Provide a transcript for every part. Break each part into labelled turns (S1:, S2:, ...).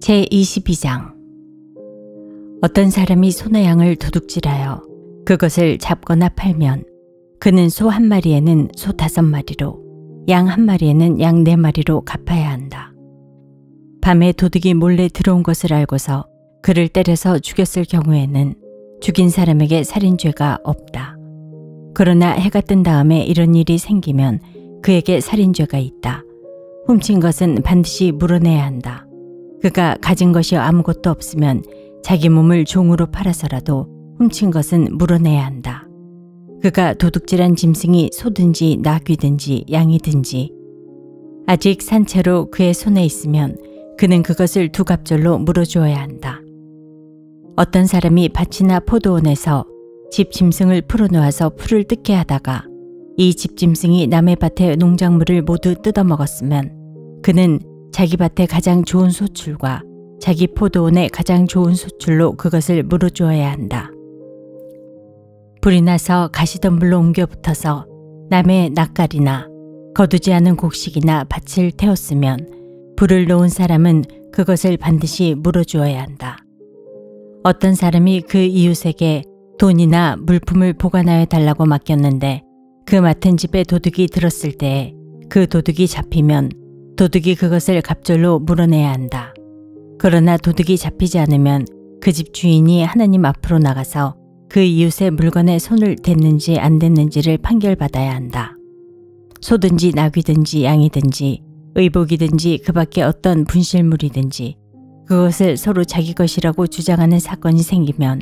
S1: 제22장. 어떤 사람이 소나 양을 도둑질하여 그것을 잡거나 팔면 그는 소 한 마리에는 소 5마리로 양 한 마리에는 양 4마리로 갚아야 한다. 밤에 도둑이 몰래 들어온 것을 알고서 그를 때려서 죽였을 경우에는 죽인 사람에게 살인죄가 없다. 그러나 해가 뜬 다음에 이런 일이 생기면 그에게 살인죄가 있다. 훔친 것은 반드시 물어내야 한다. 그가 가진 것이 아무것도 없으면 자기 몸을 종으로 팔아서라도 훔친 것은 물어내야 한다. 그가 도둑질한 짐승이 소든지 나귀든지 양이든지 아직 산채로 그의 손에 있으면 그는 그것을 2갑절로 물어주어야 한다. 어떤 사람이 밭이나 포도원에서 집 짐승을 풀어놓아서 풀을 뜯게 하다가 이 집 짐승이 남의 밭의 농작물을 모두 뜯어먹었으면 그는 자기 밭의 가장 좋은 소출과 자기 포도원의 가장 좋은 소출로 그것을 물어주어야 한다. 불이 나서 가시덤불로 옮겨 붙어서 남의 낯갈이나 거두지 않은 곡식이나 밭을 태웠으면 불을 놓은 사람은 그것을 반드시 물어주어야 한다. 어떤 사람이 그 이웃에게 돈이나 물품을 보관하여 달라고 맡겼는데 그 맡은 집에 도둑이 들었을 때에 그 도둑이 잡히면 도둑이 그것을 갑절로 물어내야 한다. 그러나 도둑이 잡히지 않으면 그 집 주인이 하나님 앞으로 나가서 그 이웃의 물건에 손을 댔는지 안 댔는지를 판결받아야 한다. 소든지 나귀든지 양이든지 의복이든지 그 밖에 어떤 분실물이든지 그것을 서로 자기 것이라고 주장하는 사건이 생기면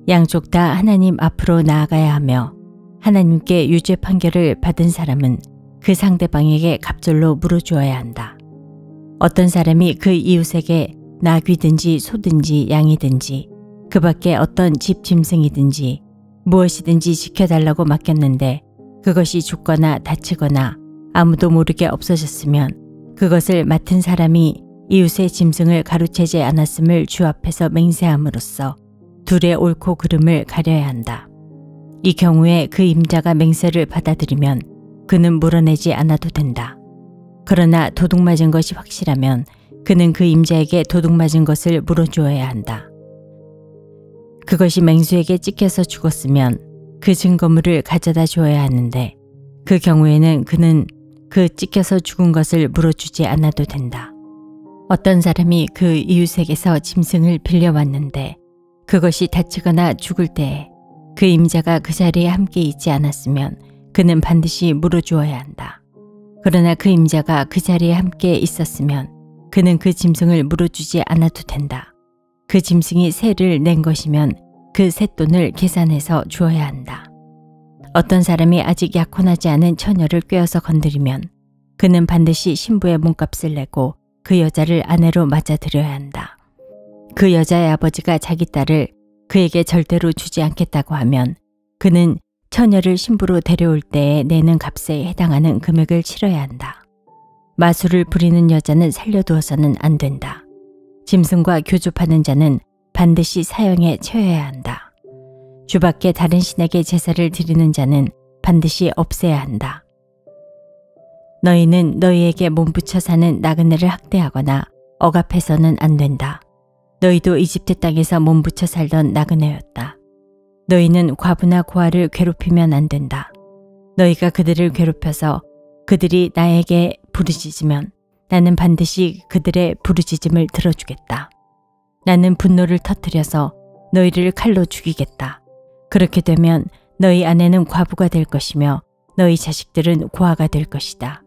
S1: 양쪽 다 하나님 앞으로 나아가야 하며 하나님께 유죄 판결을 받은 사람은 그 상대방에게 갑절로 물어주어야 한다. 어떤 사람이 그 이웃에게 나귀든지 소든지 양이든지 그 밖에 어떤 집 짐승이든지 무엇이든지 지켜달라고 맡겼는데 그것이 죽거나 다치거나 아무도 모르게 없어졌으면 그것을 맡은 사람이 이웃의 짐승을 가로채지 않았음을 주 앞에서 맹세함으로써 둘의 옳고 그름을 가려야 한다. 이 경우에 그 임자가 맹세를 받아들이면 그는 물어내지 않아도 된다. 그러나 도둑 맞은 것이 확실하면 그는 그 임자에게 도둑 맞은 것을 물어주어야 한다. 그것이 맹수에게 찍혀서 죽었으면 그 증거물을 가져다 주어야 하는데 그 경우에는 그는 그 찍혀서 죽은 것을 물어주지 않아도 된다. 어떤 사람이 그 이웃에게서 짐승을 빌려왔는데 그것이 다치거나 죽을 때에 그 임자가 그 자리에 함께 있지 않았으면 그는 반드시 물어주어야 한다. 그러나 그 임자가 그 자리에 함께 있었으면 그는 그 짐승을 물어주지 않아도 된다. 그 짐승이 세를 낸 것이면 그 쇳돈을 계산해서 주어야 한다. 어떤 사람이 아직 약혼하지 않은 처녀를 꿰어서 건드리면 그는 반드시 신부의 몸값을 내고 그 여자를 아내로 맞아들여야 한다. 그 여자의 아버지가 자기 딸을 그에게 절대로 주지 않겠다고 하면 그는 처녀를 신부로 데려올 때에 내는 값에 해당하는 금액을 치러야 한다. 마술을 부리는 여자는 살려두어서는 안 된다. 짐승과 교접하는 자는 반드시 사형에 처해야 한다. 주 밖에 다른 신에게 제사를 드리는 자는 반드시 없애야 한다. 너희는 너희에게 몸붙여 사는 나그네를 학대하거나 억압해서는 안 된다. 너희도 이집트 땅에서 몸붙여 살던 나그네였다. 너희는 과부나 고아를 괴롭히면 안 된다. 너희가 그들을 괴롭혀서 그들이 나에게 부르짖으면 나는 반드시 그들의 부르짖음을 들어주겠다. 나는 분노를 터뜨려서 너희를 칼로 죽이겠다. 그렇게 되면 너희 아내는 과부가 될 것이며 너희 자식들은 고아가 될 것이다.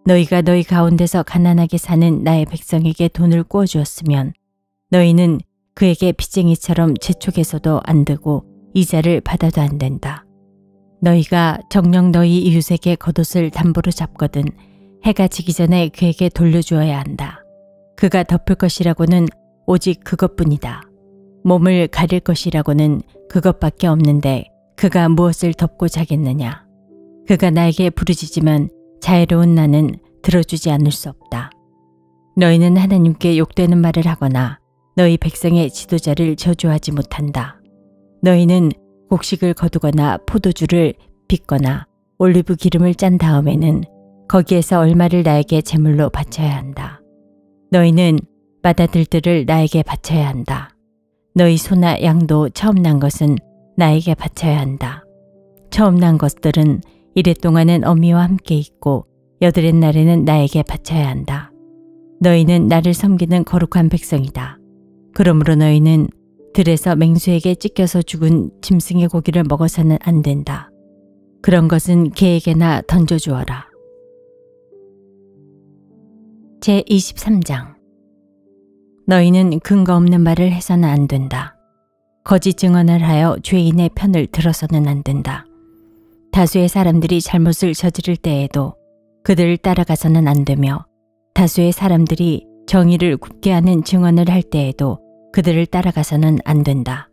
S1: 너희가 너희 가운데서 가난하게 사는 나의 백성에게 돈을 꾸어주었으면 너희는 그에게 빚쟁이처럼 재촉해서도 안 되고 이자를 받아도 안 된다. 너희가 정녕 너희 이웃에게 겉옷을 담보로 잡거든 해가 지기 전에 그에게 돌려주어야 한다. 그가 덮을 것이라고는 오직 그것뿐이다. 몸을 가릴 것이라고는 그것밖에 없는데 그가 무엇을 덮고 자겠느냐. 그가 나에게 부르짖으면 자애로운 나는 들어주지 않을 수 없다. 너희는 하나님께 욕되는 말을 하거나 너희 백성의 지도자를 저주하지 못한다. 너희는 곡식을 거두거나 포도주를 빚거나 올리브 기름을 짠 다음에는 거기에서 얼마를 나에게 제물로 바쳐야 한다. 너희는 맏아들들을 나에게 바쳐야 한다. 너희 소나 양도 처음 난 것은 나에게 바쳐야 한다. 처음 난 것들은 이랫동안은 어미와 함께 있고 여드렛 날에는 나에게 바쳐야 한다. 너희는 나를 섬기는 거룩한 백성이다. 그러므로 너희는 들에서 맹수에게 찢겨서 죽은 짐승의 고기를 먹어서는 안 된다. 그런 것은 개에게나 던져주어라. 제23장 너희는 근거 없는 말을 해서는 안 된다. 거짓 증언을 하여 죄인의 편을 들어서는 안 된다. 다수의 사람들이 잘못을 저지를 때에도 그들을 따라가서는 안 되며 다수의 사람들이 정의를 굽게 하는 증언을 할 때에도 그들을 따라가서는 안 된다.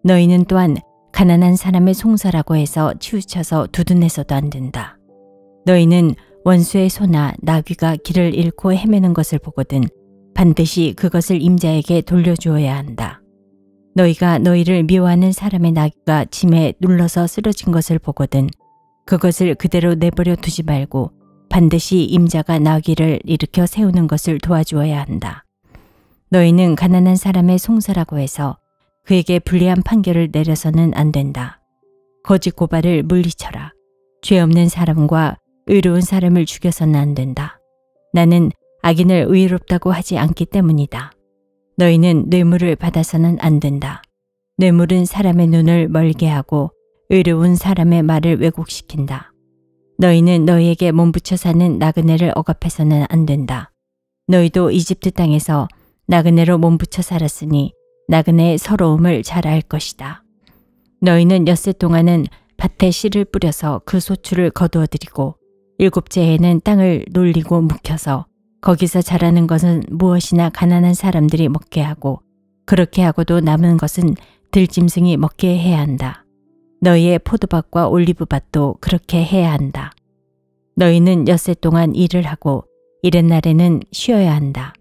S1: 너희는 또한 가난한 사람의 송사라고 해서 치우쳐서 두둔해서도 안 된다. 너희는 원수의 소나 나귀가 길을 잃고 헤매는 것을 보거든 반드시 그것을 임자에게 돌려주어야 한다. 너희가 너희를 미워하는 사람의 나귀가 짐에 눌러서 쓰러진 것을 보거든 그것을 그대로 내버려 두지 말고 반드시 임자가 나귀를 일으켜 세우는 것을 도와주어야 한다. 너희는 가난한 사람의 송사라고 해서 그에게 불리한 판결을 내려서는 안 된다. 거짓 고발을 물리쳐라. 죄 없는 사람과 의로운 사람을 죽여서는 안 된다. 나는 악인을 의롭다고 하지 않기 때문이다. 너희는 뇌물을 받아서는 안 된다. 뇌물은 사람의 눈을 멀게 하고 의로운 사람의 말을 왜곡시킨다. 너희는 너희에게 몸부쳐 사는 나그네를 억압해서는 안 된다. 너희도 이집트 땅에서 나그네로 몸부쳐 살았으니 나그네의 서러움을 잘 알 것이다. 너희는 엿새 동안은 밭에 씨를 뿌려서 그 소출을 거두어들이고 일곱째 해에는 땅을 놀리고 묵혀서 거기서 자라는 것은 무엇이나 가난한 사람들이 먹게 하고 그렇게 하고도 남은 것은 들짐승이 먹게 해야 한다. 너희의 포도밭과 올리브밭도 그렇게 해야 한다. 너희는 엿새 동안 일을 하고 이튿날에는 쉬어야 한다.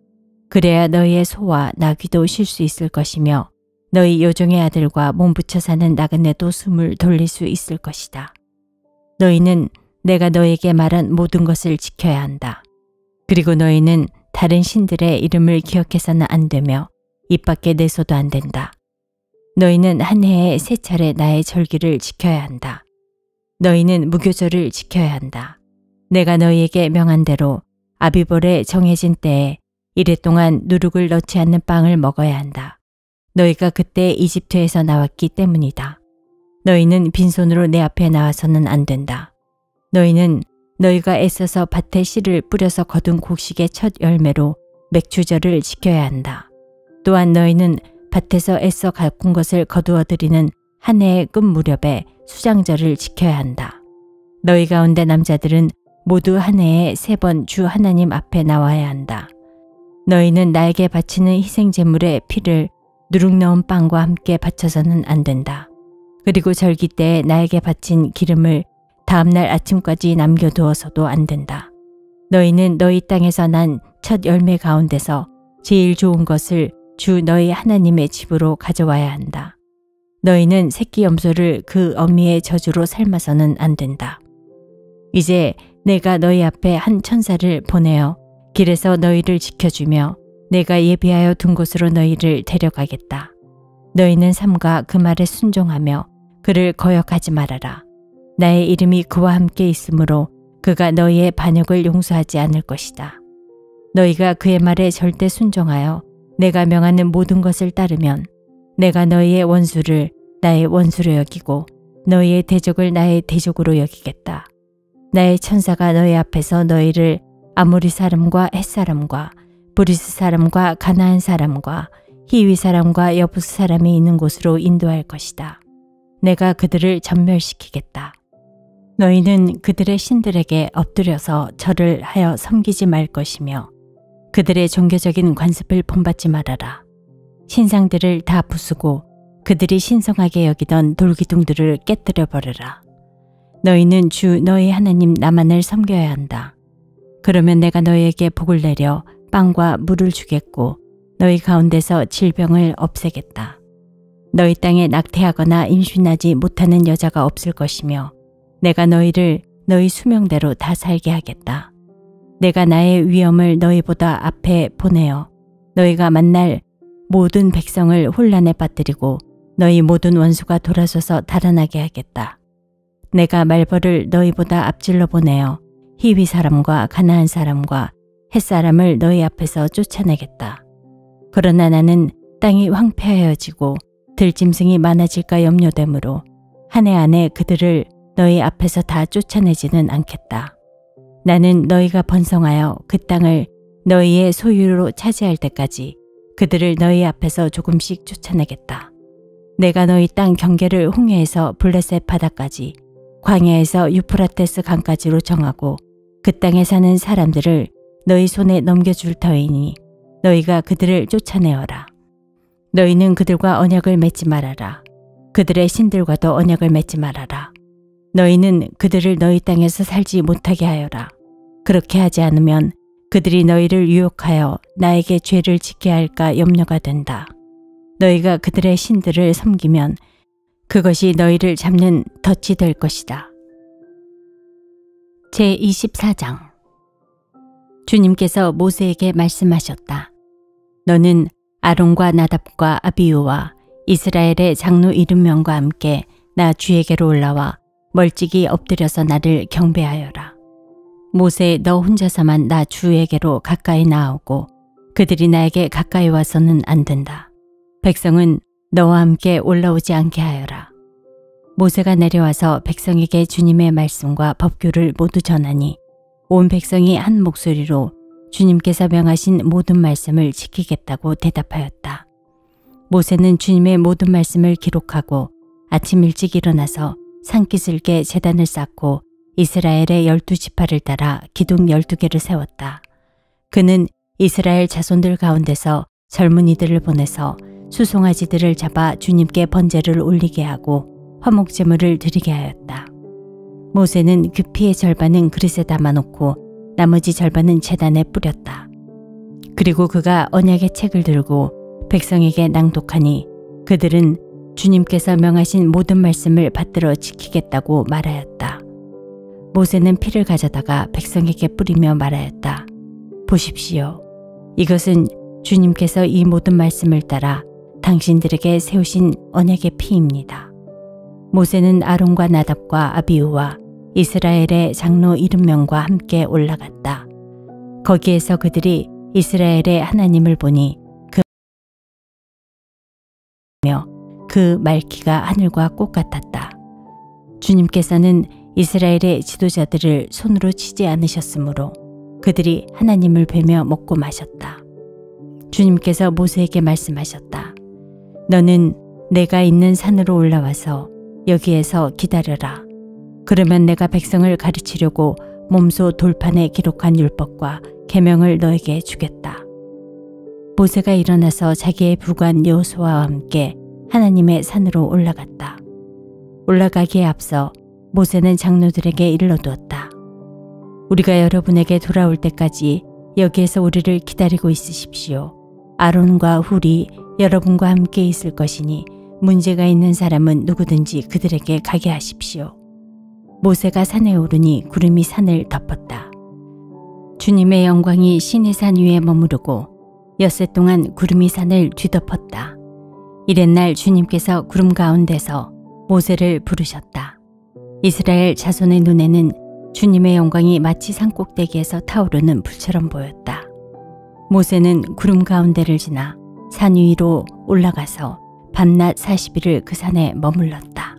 S1: 그래야 너희의 소와 나귀도 쉴 수 있을 것이며 너희 요종의 아들과 몸부쳐 사는 나그네도 숨을 돌릴 수 있을 것이다. 너희는 내가 너희에게 말한 모든 것을 지켜야 한다. 그리고 너희는 다른 신들의 이름을 기억해서는 안 되며 입 밖에 내서도 안 된다. 너희는 한 해에 3차례 나의 절기를 지켜야 한다. 너희는 무교절을 지켜야 한다. 내가 너희에게 명한 대로 아비볼에 정해진 때에 이랫동안 누룩을 넣지 않는 빵을 먹어야 한다. 너희가 그때 이집트에서 나왔기 때문이다. 너희는 빈손으로 내 앞에 나와서는 안 된다. 너희는 너희가 애써서 밭에 씨를 뿌려서 거둔 곡식의 첫 열매로 맥주절을 지켜야 한다. 또한 너희는 밭에서 애써 가꾼 것을 거두어들이는 한 해의 끝 무렵에 수장절을 지켜야 한다. 너희 가운데 남자들은 모두 한 해에 3번 주 하나님 앞에 나와야 한다. 너희는 나에게 바치는 희생제물의 피를 누룩 넣은 빵과 함께 바쳐서는 안 된다. 그리고 절기 때에 나에게 바친 기름을 다음날 아침까지 남겨두어서도 안 된다. 너희는 너희 땅에서 난 첫 열매 가운데서 제일 좋은 것을 주 너희 하나님의 집으로 가져와야 한다. 너희는 새끼 염소를 그 어미의 젖으로 삶아서는 안 된다. 이제 내가 너희 앞에 한 천사를 보내어 길에서 너희를 지켜주며 내가 예비하여 둔 곳으로 너희를 데려가겠다. 너희는 삼가 그 말에 순종하며 그를 거역하지 말아라. 나의 이름이 그와 함께 있으므로 그가 너희의 반역을 용서하지 않을 것이다. 너희가 그의 말에 절대 순종하여 내가 명하는 모든 것을 따르면 내가 너희의 원수를 나의 원수로 여기고 너희의 대적을 나의 대적으로 여기겠다. 나의 천사가 너희 앞에서 너희를 아모리 사람과 헷 사람과 브리스 사람과 가나안 사람과 히위 사람과 여부스 사람이 있는 곳으로 인도할 것이다. 내가 그들을 전멸시키겠다. 너희는 그들의 신들에게 엎드려서 절을 하여 섬기지 말 것이며 그들의 종교적인 관습을 본받지 말아라. 신상들을 다 부수고 그들이 신성하게 여기던 돌기둥들을 깨뜨려 버려라. 너희는 주 너희 하나님 나만을 섬겨야 한다. 그러면 내가 너희에게 복을 내려 빵과 물을 주겠고 너희 가운데서 질병을 없애겠다. 너희 땅에 낙태하거나 임신하지 못하는 여자가 없을 것이며 내가 너희를 너희 수명대로 다 살게 하겠다. 내가 나의 위엄을 너희보다 앞에 보내어 너희가 만날 모든 백성을 혼란에 빠뜨리고 너희 모든 원수가 돌아서서 달아나게 하겠다. 내가 말벌을 너희보다 앞질러 보내어 히위 사람과 가나안 사람과 헷 사람을 너희 앞에서 쫓아내겠다. 그러나 나는 땅이 황폐하여지고 들짐승이 많아질까 염려되므로 한 해 안에 그들을 너희 앞에서 다 쫓아내지는 않겠다. 나는 너희가 번성하여 그 땅을 너희의 소유로 차지할 때까지 그들을 너희 앞에서 조금씩 쫓아내겠다. 내가 너희 땅 경계를 홍해에서 블레셋 바다까지 광야에서 유프라테스 강까지로 정하고 그 땅에 사는 사람들을 너희 손에 넘겨줄 터이니 너희가 그들을 쫓아내어라. 너희는 그들과 언약을 맺지 말아라. 그들의 신들과도 언약을 맺지 말아라. 너희는 그들을 너희 땅에서 살지 못하게 하여라. 그렇게 하지 않으면 그들이 너희를 유혹하여 나에게 죄를 짓게 할까 염려가 된다. 너희가 그들의 신들을 섬기면 그것이 너희를 잡는 덫이 될 것이다. 제24장. 주님께서 모세에게 말씀하셨다. 너는 아론과 나답과 아비후와 이스라엘의 장로 70명과 함께 나 주에게로 올라와 멀찍이 엎드려서 나를 경배하여라. 모세, 너 혼자서만 나 주에게로 가까이 나오고 그들이 나에게 가까이 와서는 안 된다. 백성은 너와 함께 올라오지 않게 하여라. 모세가 내려와서 백성에게 주님의 말씀과 법규를 모두 전하니 온 백성이 한 목소리로 주님께서 명하신 모든 말씀을 지키겠다고 대답하였다. 모세는 주님의 모든 말씀을 기록하고 아침 일찍 일어나서 산기슭에 제단을 쌓고 이스라엘의 12지파를 따라 기둥 12개를 세웠다. 그는 이스라엘 자손들 가운데서 젊은이들을 보내서 수송아지들을 잡아 주님께 번제를 올리게 하고 화목제물을 드리게 하였다. 모세는 그 피의 절반은 그릇에 담아놓고 나머지 절반은 제단에 뿌렸다. 그리고 그가 언약의 책을 들고 백성에게 낭독하니 그들은 주님께서 명하신 모든 말씀을 받들어 지키겠다고 말하였다. 모세는 피를 가져다가 백성에게 뿌리며 말하였다. 보십시오. 이것은 주님께서 이 모든 말씀을 따라 당신들에게 세우신 언약의 피입니다. 모세는 아론과 나답과 아비후와 이스라엘의 장로 70명과 함께 올라갔다. 거기에서 그들이 이스라엘의 하나님을 보니 그 말기가 하늘과 꽃 같았다. 주님께서는 이스라엘의 지도자들을 손으로 치지 않으셨으므로 그들이 하나님을 뵈며 먹고 마셨다. 주님께서 모세에게 말씀하셨다. 너는 내가 있는 산으로 올라와서 여기에서 기다려라. 그러면 내가 백성을 가르치려고 몸소 돌판에 기록한 율법과 계명을 너에게 주겠다. 모세가 일어나서 자기의 부관 여호수아와 함께 하나님의 산으로 올라갔다. 올라가기에 앞서 모세는 장로들에게 일러두었다. 우리가 여러분에게 돌아올 때까지 여기에서 우리를 기다리고 있으십시오. 아론과 훌이 여러분과 함께 있을 것이니 문제가 있는 사람은 누구든지 그들에게 가게 하십시오. 모세가 산에 오르니 구름이 산을 덮었다. 주님의 영광이 시내산 위에 머무르고 엿새 동안 구름이 산을 뒤덮었다. 이튿날 주님께서 구름 가운데서 모세를 부르셨다. 이스라엘 자손의 눈에는 주님의 영광이 마치 산꼭대기에서 타오르는 불처럼 보였다. 모세는 구름 가운데를 지나 산 위로 올라가서 밤낮 40일을 그 산에 머물렀다.